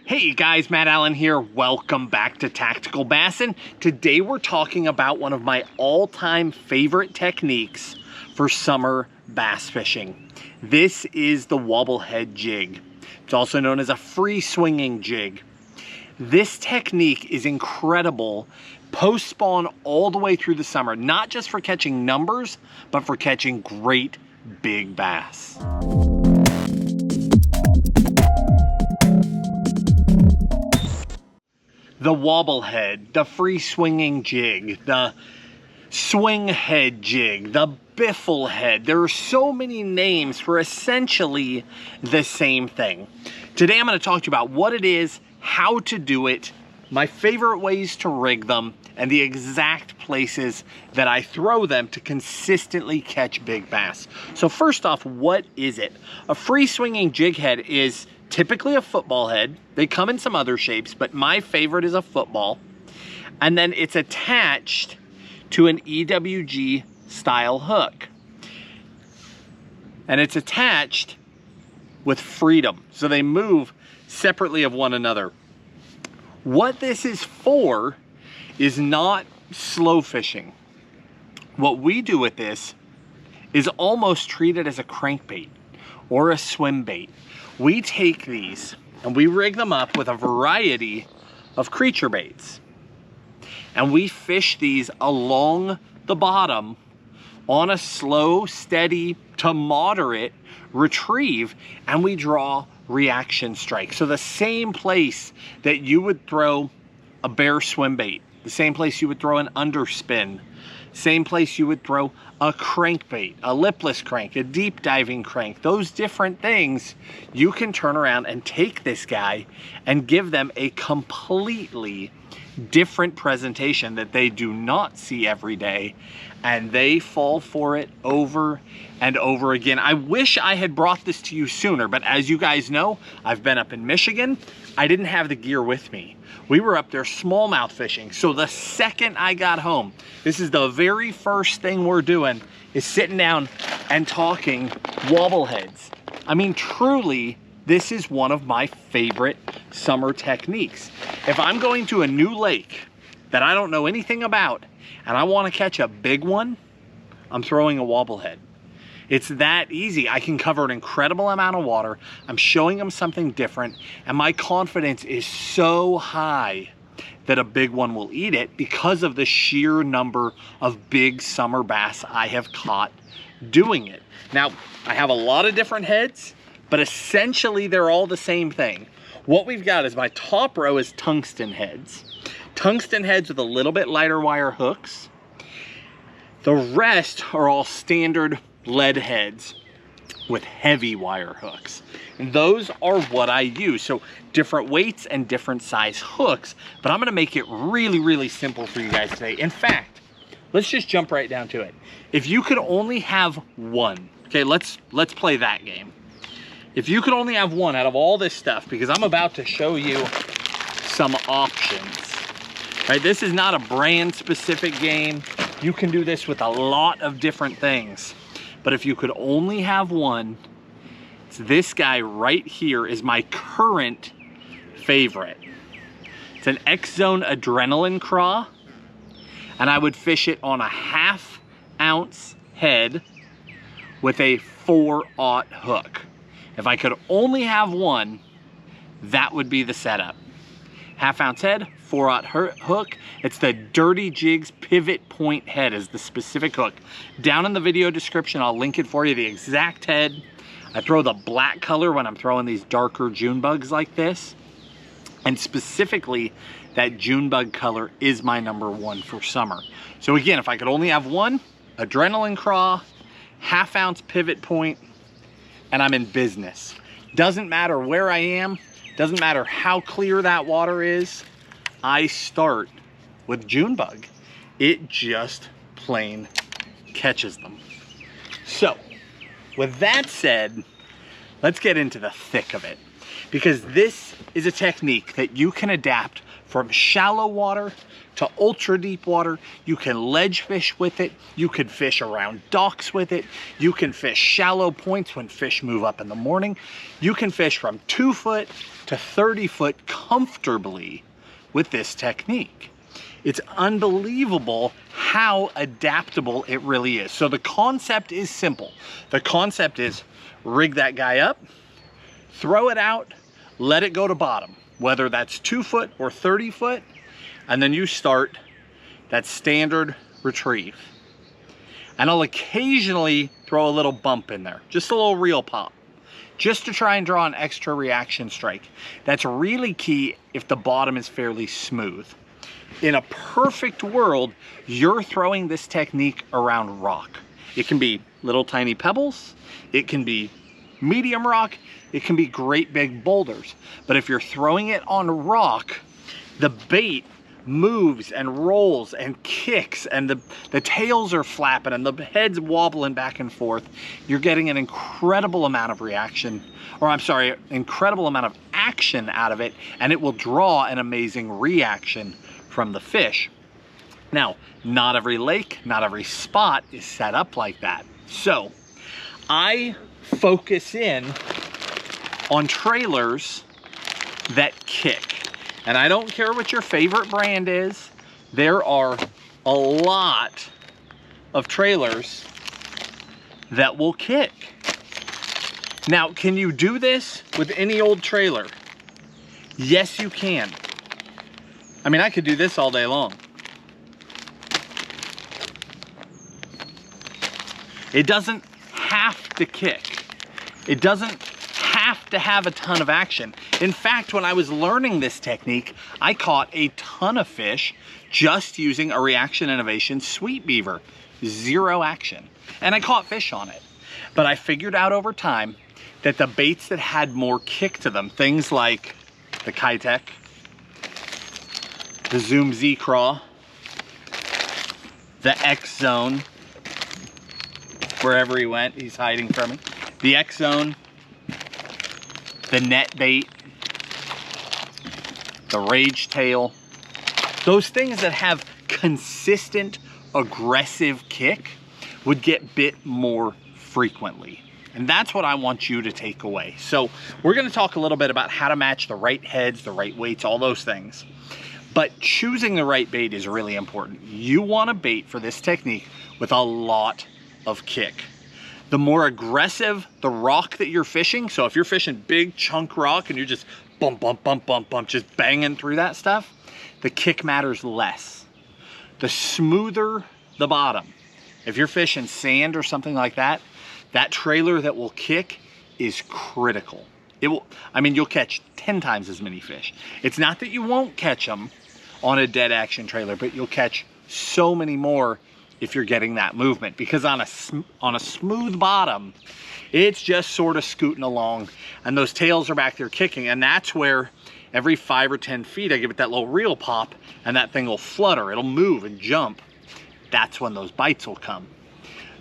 Hey guys, Matt Allen here. Welcome back to Tactical Bassin. Today we're talking about one of my all-time favorite techniques for summer bass fishing. This is the wobble head jig. It's also known as a free swinging jig. This technique is incredible post-spawn all the way through the summer, not just for catching numbers, but for catching great big bass. The wobble head, the free swinging jig, the swing head jig, the biffle head. There are so many names for essentially the same thing. Today I'm going to talk to you about what it is, how to do it, my favorite ways to rig them, and the exact places that I throw them to consistently catch big bass. So first off, what is it? A free swinging jig head is typically a football head. They come in some other shapes, but my favorite is a football. And then it's attached to an EWG style hook. And it's attached with freedom. So they move separately of one another. What this is for is not slow fishing. What we do with this is almost treat it as a crankbait or a swim bait. We take these and we rig them up with a variety of creature baits. And we fish these along the bottom on a slow, steady to moderate retrieve, and we draw reaction strikes. So the same place that you would throw a bare swim bait, the same place you would throw an underspin, same place you would throw a crankbait, a lipless crank, a deep diving crank, those different things, you can turn around and take this guy and give them a completely different presentation that they do not see every day, and they fall for it over and over again. I wish I had brought this to you sooner, but as you guys know, I've been up in Michigan. I didn't have the gear with me. We were up there smallmouth fishing. So the second I got home, this is the very first thing we're doing, is sitting down and talking wobble heads. I mean, truly, this is one of my favorite summer techniques. If I'm going to a new lake that I don't know anything about and I want to catch a big one, I'm throwing a wobble head. It's that easy. I can cover an incredible amount of water. I'm showing them something different, and my confidence is so high that a big one will eat it because of the sheer number of big summer bass I have caught doing it. Now, I have a lot of different heads, but essentially they're all the same thing. What we've got is my top row is tungsten heads. Tungsten heads with a little bit lighter wire hooks. The rest are all standard lead heads with heavy wire hooks. And those are what I use. So different weights and different size hooks, but I'm gonna make it really, really simple for you guys today. In fact, let's just jump right down to it. If you could only have one, okay, let's play that game. If you could only have one out of all this stuff, because I'm about to show you some options. Right, this is not a brand specific game. You can do this with a lot of different things. But if you could only have one, it's this guy right here is my current favorite. It's an X-Zone Adrenaline Craw, and I would fish it on a 1/2 ounce head with a 4/0 hook. If I could only have one, that would be the setup. 1/2 ounce head, 4/0 hook. It's the Dirty Jigs pivot point head is the specific hook. Down in the video description, I'll link it for you, the exact head. I throw the black color when I'm throwing these darker June bugs like this. And specifically, that June bug color is my #1 for summer. So again, if I could only have one, Adrenaline Craw, 1/2 ounce pivot point, and I'm in business. Doesn't matter where I am, doesn't matter how clear that water is, I start with June bug. It just plain catches them. So, with that said, let's get into the thick of it. because this is a technique that you can adapt from shallow water to ultra deep water. You can ledge fish with it. You can fish around docks with it. You can fish shallow points when fish move up in the morning. You can fish from 2 foot to 30 foot comfortably with this technique. It's unbelievable how adaptable it really is. So the concept is simple. The concept is rig that guy up, throw it out, let it go to bottom, whether that's 2 foot or 30 foot, and then you start that standard retrieve. And I'll occasionally throw a little bump in there, just a little reel pop, just to try and draw an extra reaction strike. That's really key if the bottom is fairly smooth. In a perfect world, you're throwing this technique around rock. It can be little tiny pebbles, it can be medium rock, it can be great big boulders. But if you're throwing it on rock, the bait moves and rolls and kicks, and the tails are flapping and the head's wobbling back and forth. You're getting an incredible amount of reaction, or I'm sorry, incredible amount of action out of it, and it will draw an amazing reaction from the fish. Now, not every lake, not every spot is set up like that. So I focus in on trailers that kick. And I don't care what your favorite brand is, there are a lot of trailers that will kick. Now, can you do this with any old trailer? Yes, you can. I mean, I could do this all day long. It doesn't have to kick. It doesn't have to have a ton of action. In fact, when I was learning this technique, I caught a ton of fish just using a Reaction Innovation Sweet Beaver. 0 action. And I caught fish on it. But I figured out over time that the baits that had more kick to them, things like the Kitech, the Zoom Z Craw, the X Zone, wherever he went, he's hiding from me. The X Zone, the net bait, the rage tail, those things that have consistent aggressive kick would get bit more frequently. And that's what I want you to take away. So we're going to talk a little bit about how to match the right heads, the right weights, all those things. But choosing the right bait is really important. You want a bait for this technique with a lot of kick. The more aggressive the rock that you're fishing, so if you're fishing big chunk rock and you're just bump, bump, bump, bump, bump, just banging through that stuff, the kick matters less. The smoother the bottom. If you're fishing sand or something like that, that trailer that will kick is critical. It will, I mean, you'll catch 10 times as many fish. It's not that you won't catch them on a dead action trailer, but you'll catch so many more if you're getting that movement, because on a smooth bottom, it's just sort of scooting along and those tails are back there kicking, and that's where every 5 or 10 feet I give it that little reel pop and that thing will flutter, it'll move and jump. That's when those bites will come.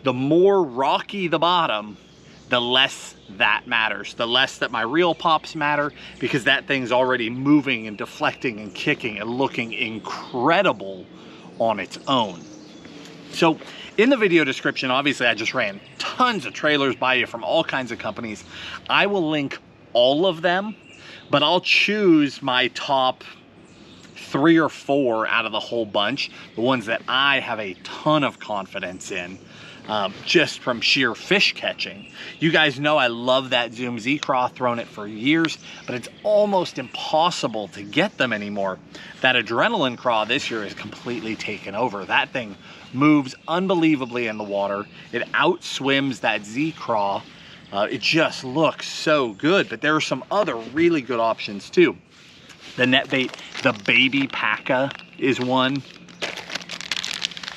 The more rocky the bottom, the less that matters, the less that my reel pops matter, because that thing's already moving and deflecting and kicking and looking incredible on its own. So in the video description, obviously I just ran tons of trailers by you from all kinds of companies. I will link all of them, but I'll choose my top 3 or 4 out of the whole bunch, the ones that I have a ton of confidence in, just from sheer fish catching. You guys know I love that Zoom Z Craw, thrown it for years, but it's almost impossible to get them anymore. That Adrenaline Craw this year is completely taken over. That thing moves unbelievably in the water. It outswims that Z Craw. It just looks so good, but there are some other really good options too. The net bait, the Baby Paca is one.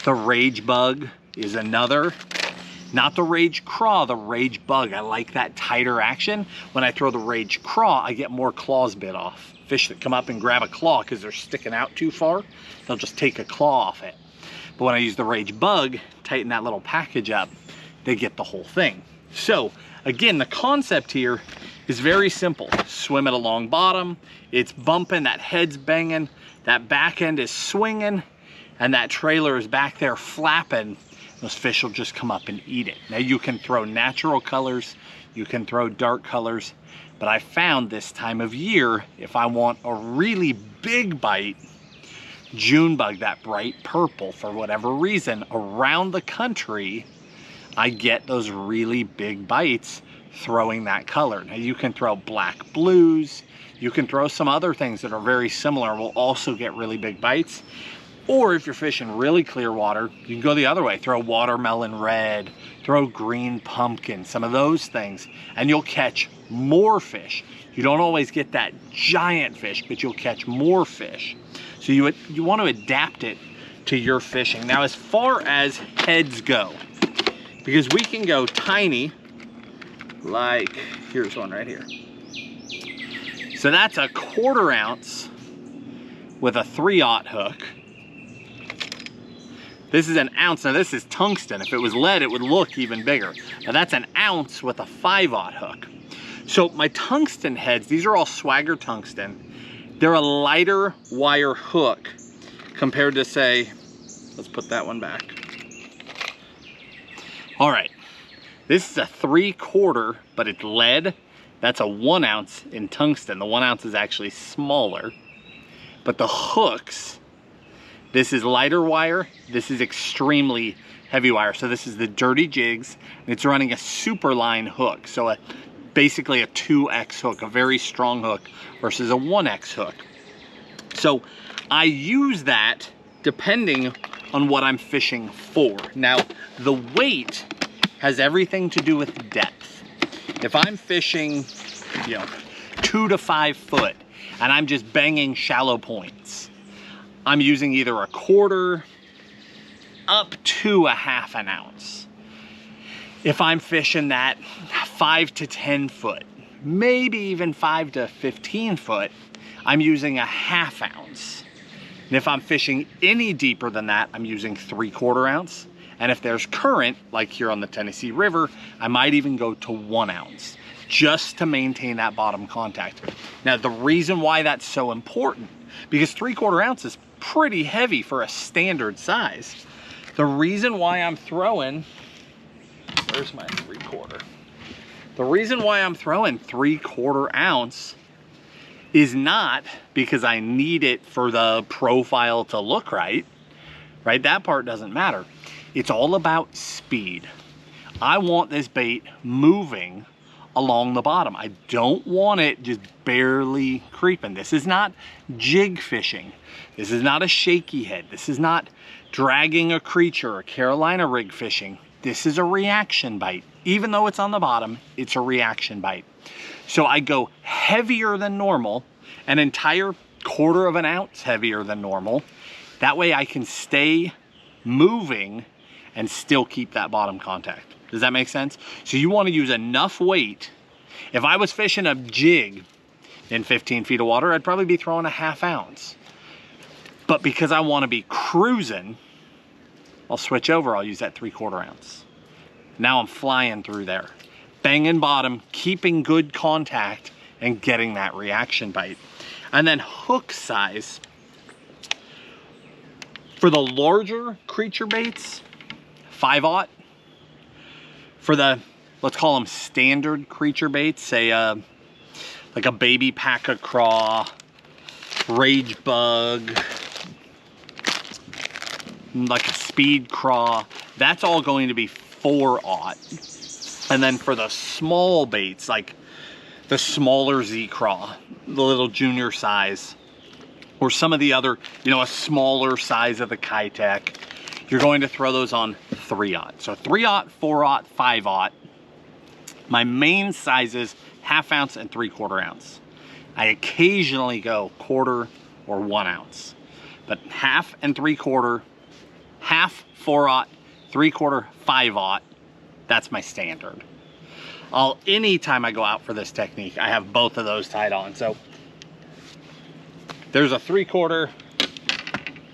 The Rage Bug is another. Not the Rage Craw, the Rage Bug. I like that tighter action. When I throw the Rage Craw, I get more claws bit off. Fish that come up and grab a claw because they're sticking out too far, they'll just take a claw off it. But when I use the Rage Bug, tighten that little package up, they get the whole thing. So again, the concept here is very simple. Swim it along bottom, it's bumping, that head's banging, that back end is swinging, and that trailer is back there flapping. Those fish will just come up and eat it. Now you can throw natural colors, you can throw dark colors, but I found this time of year, if I want a really big bite, June bug, that bright purple, for whatever reason, around the country, I get those really big bites throwing that color. Now you can throw black blues, you can throw some other things that are very similar, will also get really big bites. Or if you're fishing really clear water, you can go the other way. Throw watermelon red, throw green pumpkin, some of those things, and you'll catch more fish. You don't always get that giant fish, but you'll catch more fish. So you want to adapt it to your fishing. Now, as far as heads go, because we can go tiny, like, here's one right here. So that's a 1/4 ounce with a 3/0 hook. This is an ounce. Now this is tungsten. If it was lead, it would look even bigger. Now that's an ounce with a 5/0 hook. So my tungsten heads, these are all Swagger tungsten. They're a lighter wire hook compared to, say, let's put that one back. All right, this is a 3/4, but it's lead. That's a 1 ounce in tungsten. The 1 ounce is actually smaller, but the hooks, this is lighter wire, this is extremely heavy wire. So this is the Dirty Jigs, and it's running a super line hook. So basically a 2X hook, a very strong hook versus a 1X hook. So I use that depending on what I'm fishing for. Now, the weight has everything to do with depth. If I'm fishing, 2 to 5 foot, and I'm just banging shallow points, I'm using either a 1/4 up to a 1/2 ounce. If I'm fishing that 5 to 10 foot, maybe even 5 to 15 foot, I'm using a 1/2 ounce. And if I'm fishing any deeper than that, I'm using 3/4 ounce. And if there's current, like here on the Tennessee River, I might even go to 1 ounce just to maintain that bottom contact. Now, the reason why that's so important, because 3/4 ounce is pretty heavy for a standard size. The reason why I'm throwing, where's my 3/4? The reason why I'm throwing 3/4 ounce is not because I need it for the profile to look right? That part doesn't matter. It's all about speed. I want this bait moving along the bottom. I don't want it just barely creeping. This is not jig fishing. This is not a shaky head. This is not dragging a creature or Carolina rig fishing. This is a reaction bite. Even though it's on the bottom, it's a reaction bite. So I go heavier than normal, an entire 1/4 ounce heavier than normal. That way I can stay moving and still keep that bottom contact. Does that make sense? So you want to use enough weight. If I was fishing a jig in 15 feet of water, I'd probably be throwing a 1/2 ounce. But because I want to be cruising, I'll switch over, I'll use that 3/4 ounce. Now I'm flying through there, banging bottom, keeping good contact, and getting that reaction bite. And then hook size. For the larger creature baits, 5/0. For the, let's call them standard creature baits, say like a baby paca craw, rage bug, like a speed craw, that's all going to be 4/0. And then for the small baits, like the smaller Z craw, the little junior size, or some of the other, a smaller size of the Kitech, you're going to throw those on 3/0. So 3/0, 4/0, 5/0. My main sizes, 1/2 ounce and 3/4 ounce. I occasionally go 1/4 or 1 ounce, but 1/2 and 3/4, 1/2, 4/0, 3/4, 5/0, that's my standard. Anytime I go out for this technique, I have both of those tied on. So there's a 3/4,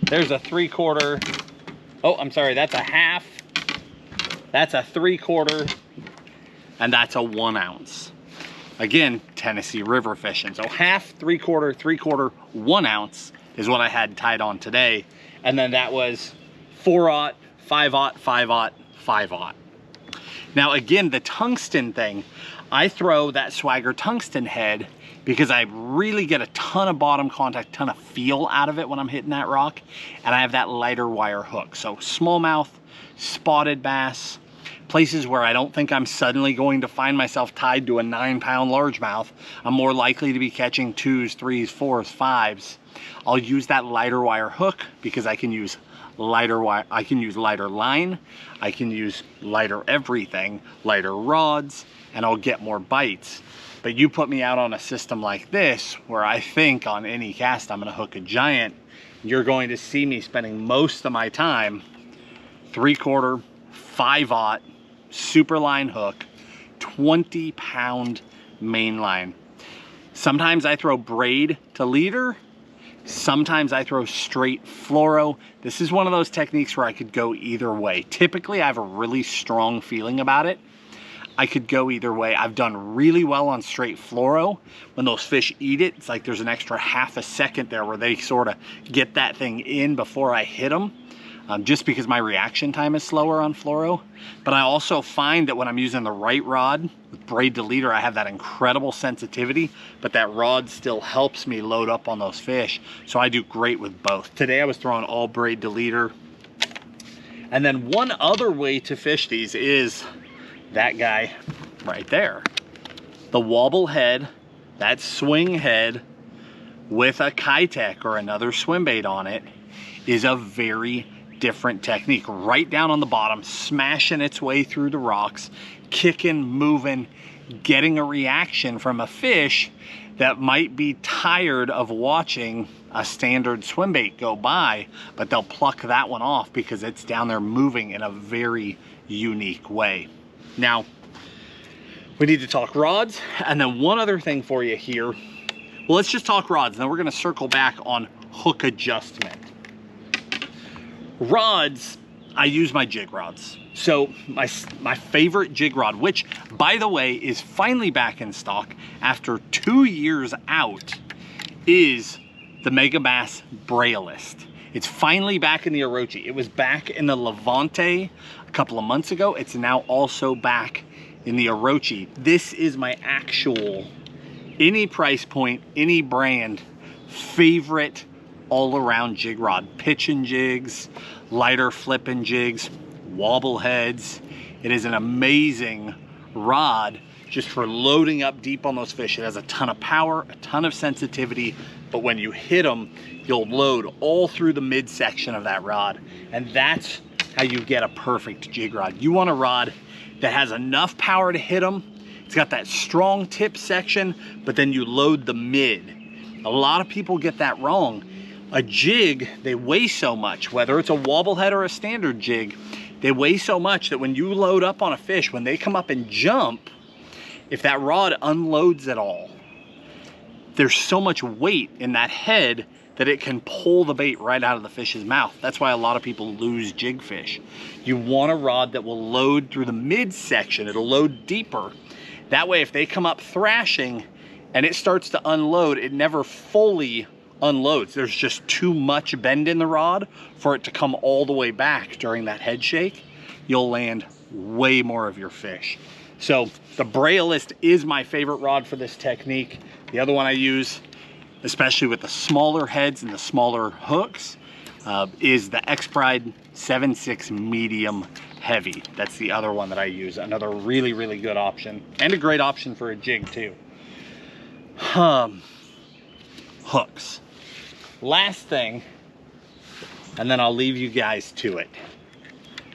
there's a 3/4. Oh, I'm sorry, that's a 1/2, that's a 3/4, and that's a 1 ounce. again, Tennessee river fishing. So half, 3/4, 3/4, 1 ounce is what I had tied on today. And then that was 4/0, 5/0, 5/0, 5/0. Now again, the tungsten thing, I throw that Swagger tungsten head because I really get a ton of bottom contact, ton of feel out of it when I'm hitting that rock. And I have that lighter wire hook. So smallmouth, spotted bass, places where I don't think I'm suddenly going to find myself tied to a 9-pound largemouth. I'm more likely to be catching 2s, 3s, 4s, 5s. I'll use that lighter wire hook because I can use lighter wire, I can use lighter line, I can use lighter everything, lighter rods, and I'll get more bites. But you put me out on a system like this, where I think on any cast I'm gonna hook a giant, you're going to see me spending most of my time 3/4, 5/0, super line hook, 20-pound main line. Sometimes I throw braid to leader, sometimes I throw straight fluoro. This is one of those techniques where I could go either way. Typically I have a really strong feeling about it. I could go either way. I've done really well on straight fluoro. When those fish eat it, it's like there's an extra half a second there where they sort of get that thing in before I hit them. Just because my reaction time is slower on fluoro. But I also find that when I'm using the right rod with braid to leader, I have that incredible sensitivity, but that rod still helps me load up on those fish. So I do great with both. Today I was throwing all braid to leader. And then one other way to fish these is that guy right there. The wobble head, that swing head with a Kitek or another swim bait on it is a very different technique. Right down on the bottom, smashing its way through the rocks, kicking, moving, getting a reaction from a fish that might be tired of watching a standard swim bait go by, but they'll pluck that one off because it's down there moving in a very unique way. Now, we need to talk rods, and then one other thing for you here. Well, let's just talk rods, and then we're gonna circle back on hook adjustment. Rods, I use my jig rods. So my favorite jig rod, which by the way is finally back in stock after 2 years out, is the Megabass Braillist. It's finally back in the Orochi. It was back in the Levante a couple of months ago. It's now also back in the Orochi. This is my actual, any price point, any brand, favorite all-around jig rod. Pitching jigs, lighter flipping jigs, wobble heads. It is an amazing rod just for loading up deep on those fish. It has a ton of power, a ton of sensitivity, but when you hit them, you'll load all through the midsection of that rod. And that's how you get a perfect jig rod. You want a rod that has enough power to hit them. It's got that strong tip section, but then you load the mid. A lot of people get that wrong. A jig, they weigh so much, whether it's a wobble head or a standard jig, they weigh so much that when you load up on a fish, when they come up and jump, if that rod unloads at all, there's so much weight in that head that it can pull the bait right out of the fish's mouth. That's why a lot of people lose jig fish. You want a rod that will load through the midsection. It'll load deeper. That way, if they come up thrashing and it starts to unload, it never fully unloads. There's just too much bend in the rod for it to come all the way back during that head shake. You'll land way more of your fish. So the Braillist is my favorite rod for this technique. The other one I use, especially with the smaller heads and the smaller hooks, is the X-Pride 7.6 medium heavy. That's the other one that I use. Another really, really good option, and a great option for a jig too. Hooks. Last thing, and then I'll leave you guys to it.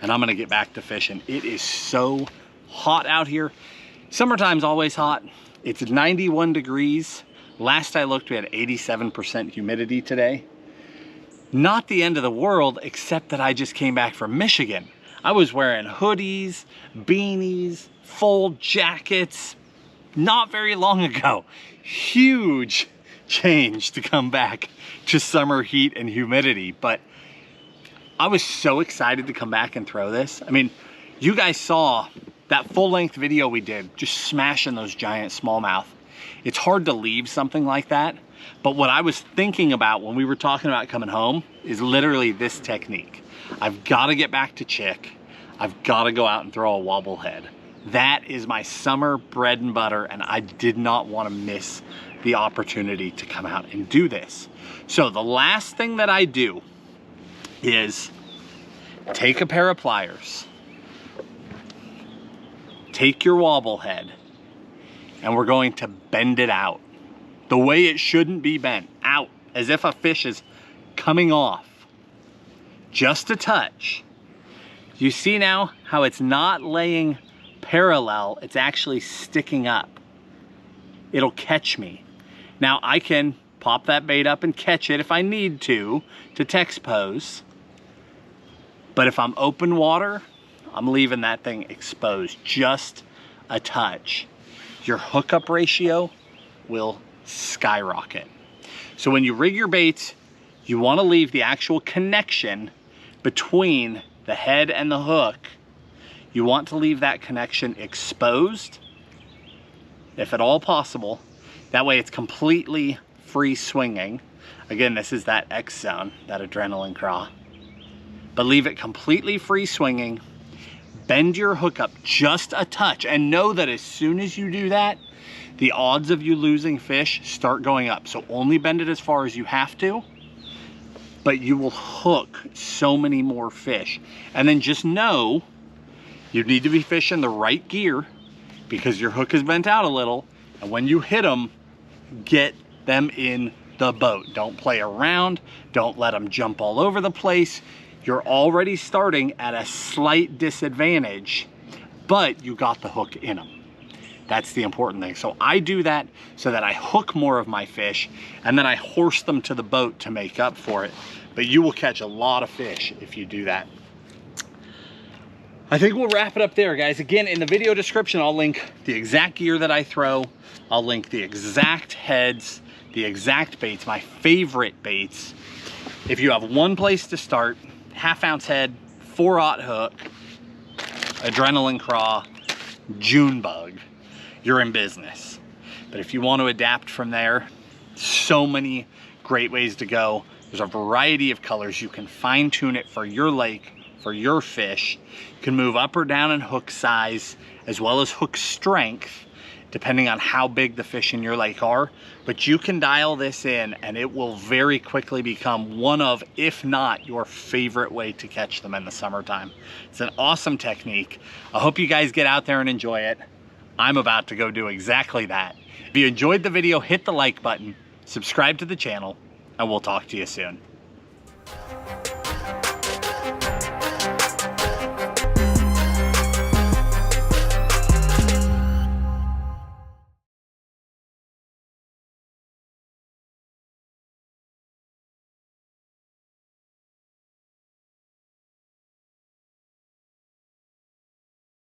And I'm gonna get back to fishing. It is so hot out here. Summertime's always hot. It's 91 degrees. Last I looked, we had 87% humidity today. Not the end of the world, except that I just came back from Michigan. I was wearing hoodies, beanies, full jackets, not very long ago. Huge change to come back to summer heat and humidity, but I was so excited to come back and throw this. I mean, you guys saw that full-length video we did, just smashing those giant smallmouth. It's hard to leave something like that. But what I was thinking about when we were talking about coming home is literally this technique. I've got to get back to chick. I've got to go out and throw a wobble head. That is my summer bread and butter, and I did not want to miss the opportunity to come out and do this. So the last thing that I do is take a pair of pliers, take your wobble head, and we're going to bend it out the way it shouldn't be bent, out, as if a fish is coming off, just a touch. You see now how it's not laying parallel, it's actually sticking up. It'll catch me. Now I can pop that bait up and catch it if I need to text pose. But if I'm open water, I'm leaving that thing exposed, just a touch. Your hookup ratio will skyrocket. So when you rig your baits, you want to leave the actual connection between the head and the hook. You want to leave that connection exposed, if at all possible. That way it's completely free swinging. Again, this is that X zone, that adrenaline craw. But leave it completely free swinging. Bend your hook up just a touch, and know that as soon as you do that, the odds of you losing fish start going up. So only bend it as far as you have to, but you will hook so many more fish. And then just know you need to be fishing the right gear because your hook is bent out a little. And when you hit them, get them in the boat. Don't play around. Don't let them jump all over the place. You're already starting at a slight disadvantage, but you got the hook in them. That's the important thing. So I do that so that I hook more of my fish, and then I horse them to the boat to make up for it. But you will catch a lot of fish if you do that. I think we'll wrap it up there, guys. Again, in the video description, I'll link the exact gear that I throw. I'll link the exact heads, the exact baits, my favorite baits. If you have one place to start, 1/2 ounce head, 4/0 hook, adrenaline craw, June bug, you're in business. But if you want to adapt from there, so many great ways to go. There's a variety of colors. You can fine tune it for your lake, for your fish. You can move up or down in hook size as well as hook strength, depending on how big the fish in your lake are. But you can dial this in and it will very quickly become one of, if not your favorite way to catch them in the summertime. It's an awesome technique. I hope you guys get out there and enjoy it. I'm about to go do exactly that. If you enjoyed the video, hit the like button, subscribe to the channel, and we'll talk to you soon.